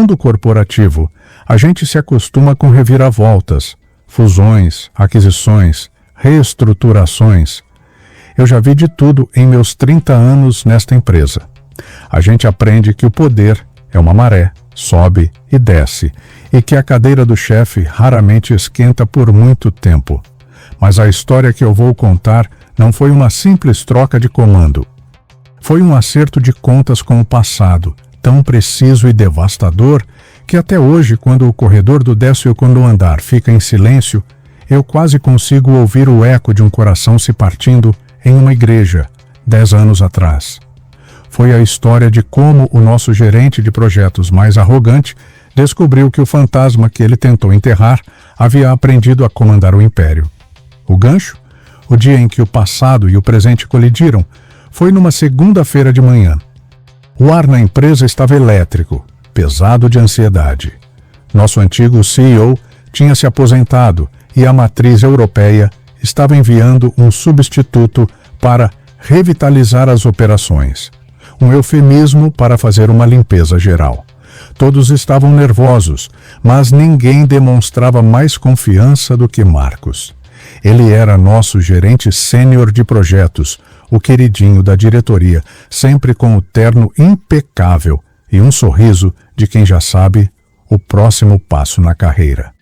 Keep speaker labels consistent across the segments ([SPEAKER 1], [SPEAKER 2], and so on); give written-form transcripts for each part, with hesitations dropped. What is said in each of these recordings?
[SPEAKER 1] mundo corporativo, a gente se acostuma com reviravoltas, fusões, aquisições, reestruturações. Eu já vi de tudo em meus 30 anos nesta empresa. A gente aprende que o poder é uma maré, sobe e desce, e que a cadeira do chefe raramente esquenta por muito tempo. Mas a história que eu vou contar não foi uma simples troca de comando. Foi um acerto de contas com o passado, tão preciso e devastador que até hoje, quando o corredor do 12º andar fica em silêncio, eu quase consigo ouvir o eco de um coração se partindo em uma igreja, 10 anos atrás. Foi a história de como o nosso gerente de projetos mais arrogante descobriu que o fantasma que ele tentou enterrar havia aprendido a comandar o império. O gancho, o dia em que o passado e o presente colidiram, foi numa segunda-feira de manhã. O ar na empresa estava elétrico, pesado de ansiedade. Nosso antigo CEO tinha se aposentado e a matriz europeia estava enviando um substituto para revitalizar as operações. Um eufemismo para fazer uma limpeza geral. Todos estavam nervosos, mas ninguém demonstrava mais confiança do que Marcos. Ele era nosso gerente sênior de projetos, o queridinho da diretoria, sempre com o terno impecável e um sorriso de quem já sabe o próximo passo na carreira.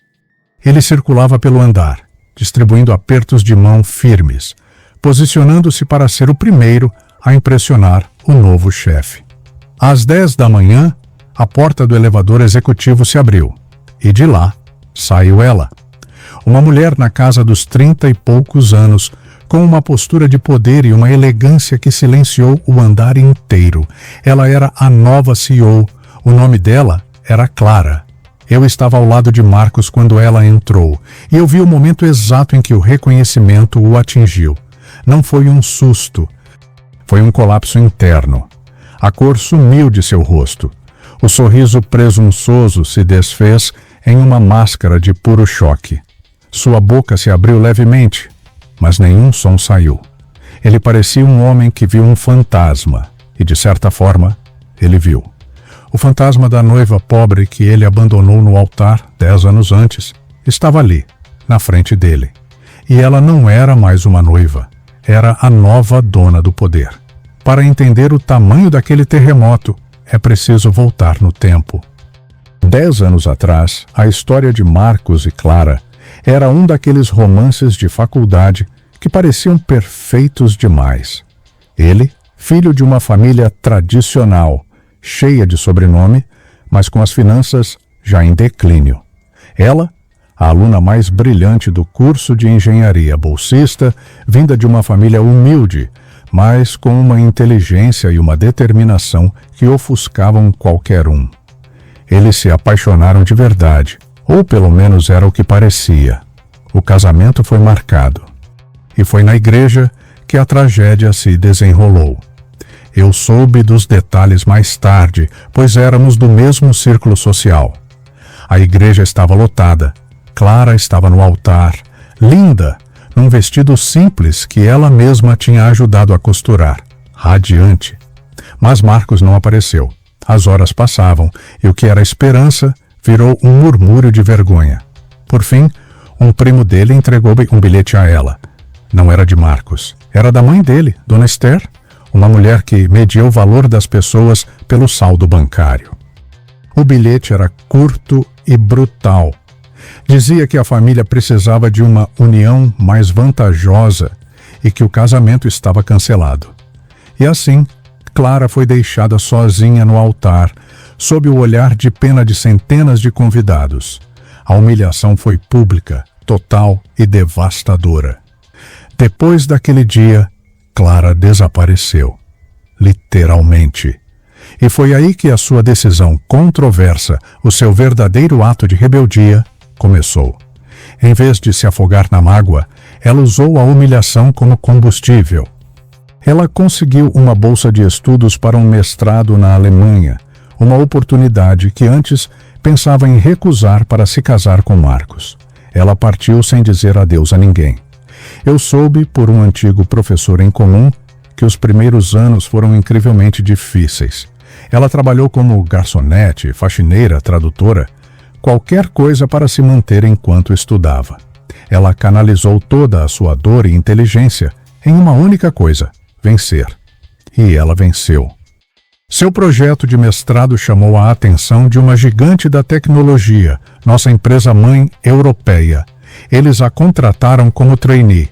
[SPEAKER 1] Ele circulava pelo andar, distribuindo apertos de mão firmes, posicionando-se para ser o primeiro a impressionar o novo chefe. Às 10 da manhã, a porta do elevador executivo se abriu, e de lá saiu ela. Uma mulher na casa dos 30 e poucos anos, com uma postura de poder e uma elegância que silenciou o andar inteiro. Ela era a nova CEO. O nome dela era Clara. Eu estava ao lado de Marcos quando ela entrou, e eu vi o momento exato em que o reconhecimento o atingiu. Não foi um susto. Foi um colapso interno. A cor sumiu de seu rosto. O sorriso presunçoso se desfez em uma máscara de puro choque. Sua boca se abriu levemente, mas nenhum som saiu. Ele parecia um homem que viu um fantasma, e de certa forma, ele viu. O fantasma da noiva pobre que ele abandonou no altar 10 anos antes estava ali, na frente dele. E ela não era mais uma noiva, era a nova dona do poder. Para entender o tamanho daquele terremoto, é preciso voltar no tempo. 10 anos atrás, a história de Marcos e Clara era um daqueles romances de faculdade que pareciam perfeitos demais. Ele, filho de uma família tradicional, cheia de sobrenome, mas com as finanças já em declínio. Ela, a aluna mais brilhante do curso de engenharia, bolsista, vinda de uma família humilde, mas com uma inteligência e uma determinação que ofuscavam qualquer um. Eles se apaixonaram de verdade, ou pelo menos era o que parecia. O casamento foi marcado. E foi na igreja que a tragédia se desenrolou. Eu soube dos detalhes mais tarde, pois éramos do mesmo círculo social. A igreja estava lotada. Clara estava no altar, linda, num vestido simples que ela mesma tinha ajudado a costurar, radiante. Mas Marcos não apareceu. As horas passavam, e o que era esperança virou um murmúrio de vergonha. Por fim, um primo dele entregou um bilhete a ela. Não era de Marcos, era da mãe dele, Dona Esther, uma mulher que media o valor das pessoas pelo saldo bancário. O bilhete era curto e brutal. Dizia que a família precisava de uma união mais vantajosa e que o casamento estava cancelado. E assim, Clara foi deixada sozinha no altar, sob o olhar de pena de centenas de convidados. A humilhação foi pública, total e devastadora. Depois daquele dia, Clara desapareceu, literalmente. E foi aí que a sua decisão controversa, o seu verdadeiro ato de rebeldia, começou. Em vez de se afogar na mágoa, ela usou a humilhação como combustível. Ela conseguiu uma bolsa de estudos para um mestrado na Alemanha, uma oportunidade que antes pensava em recusar para se casar com Marcos. Ela partiu sem dizer adeus a ninguém. Eu soube, por um antigo professor em comum, que os primeiros anos foram incrivelmente difíceis. Ela trabalhou como garçonete, faxineira, tradutora, qualquer coisa para se manter enquanto estudava. Ela canalizou toda a sua dor e inteligência em uma única coisa: vencer. E ela venceu. Seu projeto de mestrado chamou a atenção de uma gigante da tecnologia, nossa empresa-mãe europeia. Eles a contrataram como trainee.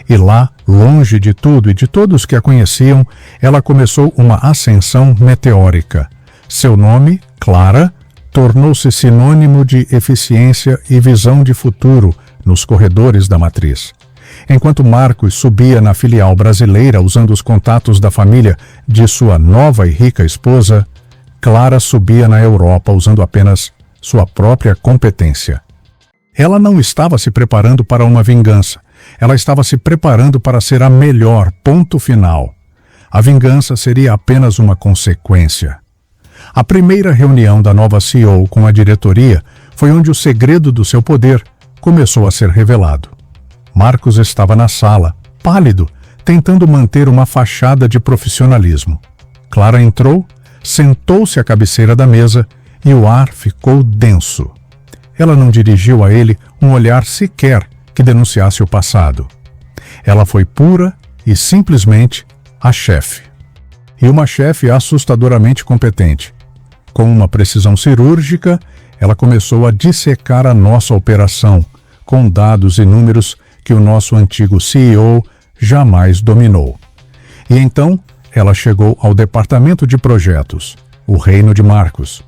[SPEAKER 1] E lá, longe de tudo e de todos que a conheciam, ela começou uma ascensão meteórica. Seu nome, Clara, tornou-se sinônimo de eficiência e visão de futuro nos corredores da matriz. Enquanto Marcos subia na filial brasileira usando os contatos da família de sua nova e rica esposa, Clara subia na Europa usando apenas sua própria competência. Ela não estava se preparando para uma vingança. Ela estava se preparando para ser a melhor, ponto final. A vingança seria apenas uma consequência. A primeira reunião da nova CEO com a diretoria foi onde o segredo do seu poder começou a ser revelado. Marcos estava na sala, pálido, tentando manter uma fachada de profissionalismo. Clara entrou, sentou-se à cabeceira da mesa e o ar ficou denso. Ela não dirigiu a ele um olhar sequer que denunciasse o passado. Ela foi pura e simplesmente a chefe. E uma chefe assustadoramente competente. Com uma precisão cirúrgica, ela começou a dissecar a nossa operação, com dados e números que o nosso antigo CEO jamais dominou. E então, ela chegou ao departamento de projetos, o reino de Marcos.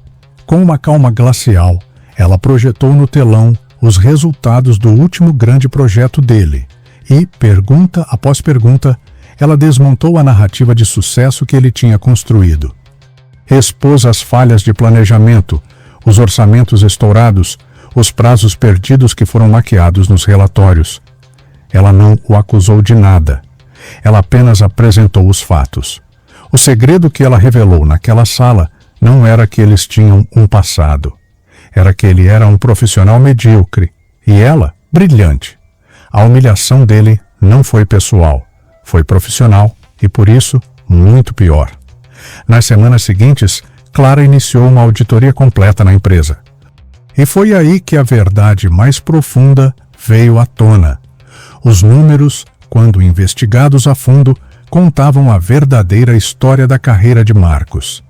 [SPEAKER 1] Com uma calma glacial, ela projetou no telão os resultados do último grande projeto dele e, pergunta após pergunta, ela desmontou a narrativa de sucesso que ele tinha construído. Expôs as falhas de planejamento, os orçamentos estourados, os prazos perdidos que foram maquiados nos relatórios. Ela não o acusou de nada. Ela apenas apresentou os fatos. O segredo que ela revelou naquela sala não era que eles tinham um passado. Era que ele era um profissional medíocre e ela, brilhante. A humilhação dele não foi pessoal, foi profissional e, por isso, muito pior. Nas semanas seguintes, Clara iniciou uma auditoria completa na empresa. E foi aí que a verdade mais profunda veio à tona. Os números, quando investigados a fundo, contavam a verdadeira história da carreira de Marcos.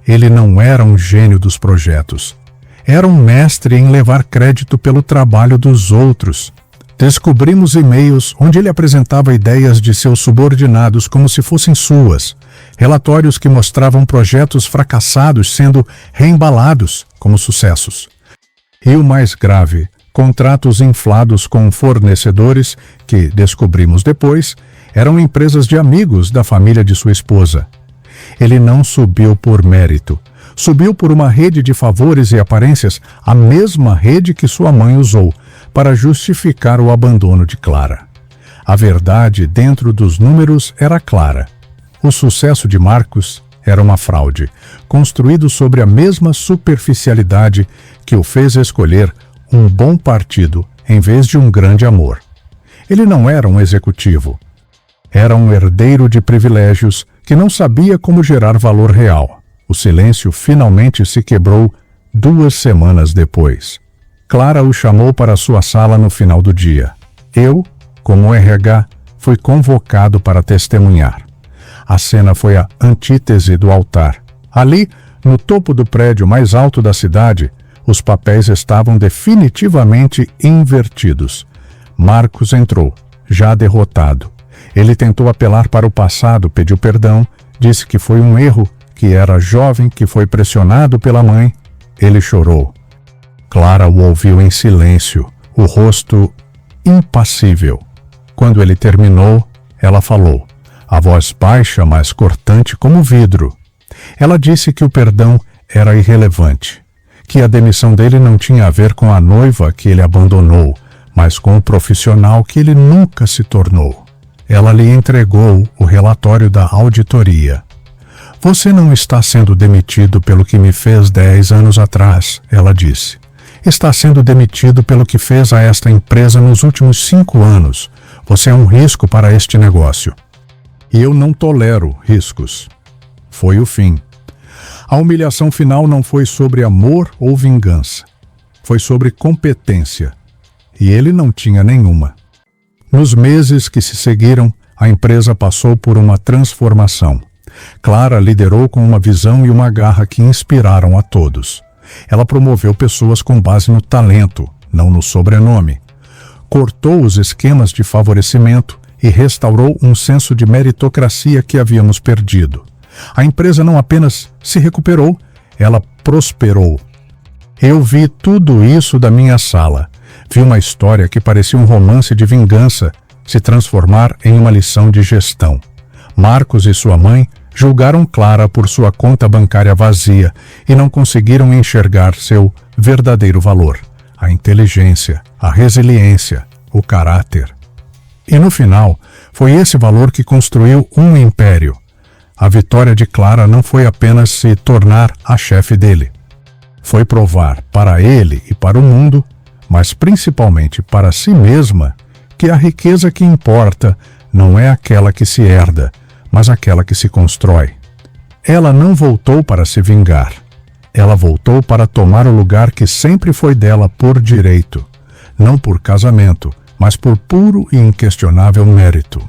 [SPEAKER 1] Ele não era um gênio dos projetos. Era um mestre em levar crédito pelo trabalho dos outros. Descobrimos e-mails onde ele apresentava ideias de seus subordinados como se fossem suas, relatórios que mostravam projetos fracassados sendo reembalados como sucessos. E o mais grave, contratos inflados com fornecedores que, descobrimos depois, eram empresas de amigos da família de sua esposa. Ele não subiu por mérito. Subiu por uma rede de favores e aparências, a mesma rede que sua mãe usou para justificar o abandono de Clara. A verdade dentro dos números era clara. O sucesso de Marcos era uma fraude, construído sobre a mesma superficialidade que o fez escolher um bom partido em vez de um grande amor. Ele não era um executivo. Era um herdeiro de privilégios que não sabia como gerar valor real. O silêncio finalmente se quebrou 2 semanas depois. Clara o chamou para sua sala no final do dia. Eu, como RH, fui convocado para testemunhar. A cena foi a antítese do altar. Ali, no topo do prédio mais alto da cidade, os papéis estavam definitivamente invertidos. Marcos entrou, já derrotado. Ele tentou apelar para o passado, pediu perdão, disse que foi um erro, que era jovem, que foi pressionado pela mãe. Ele chorou. Clara o ouviu em silêncio, o rosto impassível. Quando ele terminou, ela falou, a voz baixa, mas cortante como vidro. Ela disse que o perdão era irrelevante, que a demissão dele não tinha a ver com a noiva que ele abandonou, mas com o profissional que ele nunca se tornou. Ela lhe entregou o relatório da auditoria. Você não está sendo demitido pelo que me fez 10 anos atrás, ela disse. Está sendo demitido pelo que fez a esta empresa nos últimos 5 anos. Você é um risco para este negócio. E eu não tolero riscos. Foi o fim. A humilhação final não foi sobre amor ou vingança. Foi sobre competência. E ele não tinha nenhuma. Nos meses que se seguiram, a empresa passou por uma transformação. Clara liderou com uma visão e uma garra que inspiraram a todos. Ela promoveu pessoas com base no talento, não no sobrenome. Cortou os esquemas de favorecimento e restaurou um senso de meritocracia que havíamos perdido. A empresa não apenas se recuperou, ela prosperou. Eu vi tudo isso da minha sala. Vi uma história que parecia um romance de vingança se transformar em uma lição de gestão. Marcos e sua mãe julgaram Clara por sua conta bancária vazia e não conseguiram enxergar seu verdadeiro valor, a inteligência, a resiliência, o caráter. E no final, foi esse valor que construiu um império. A vitória de Clara não foi apenas se tornar a chefe dele. Foi provar para ele e para o mundo, mas principalmente para si mesma, que a riqueza que importa não é aquela que se herda, mas aquela que se constrói. Ela não voltou para se vingar. Ela voltou para tomar o lugar que sempre foi dela por direito, não por casamento, mas por puro e inquestionável mérito.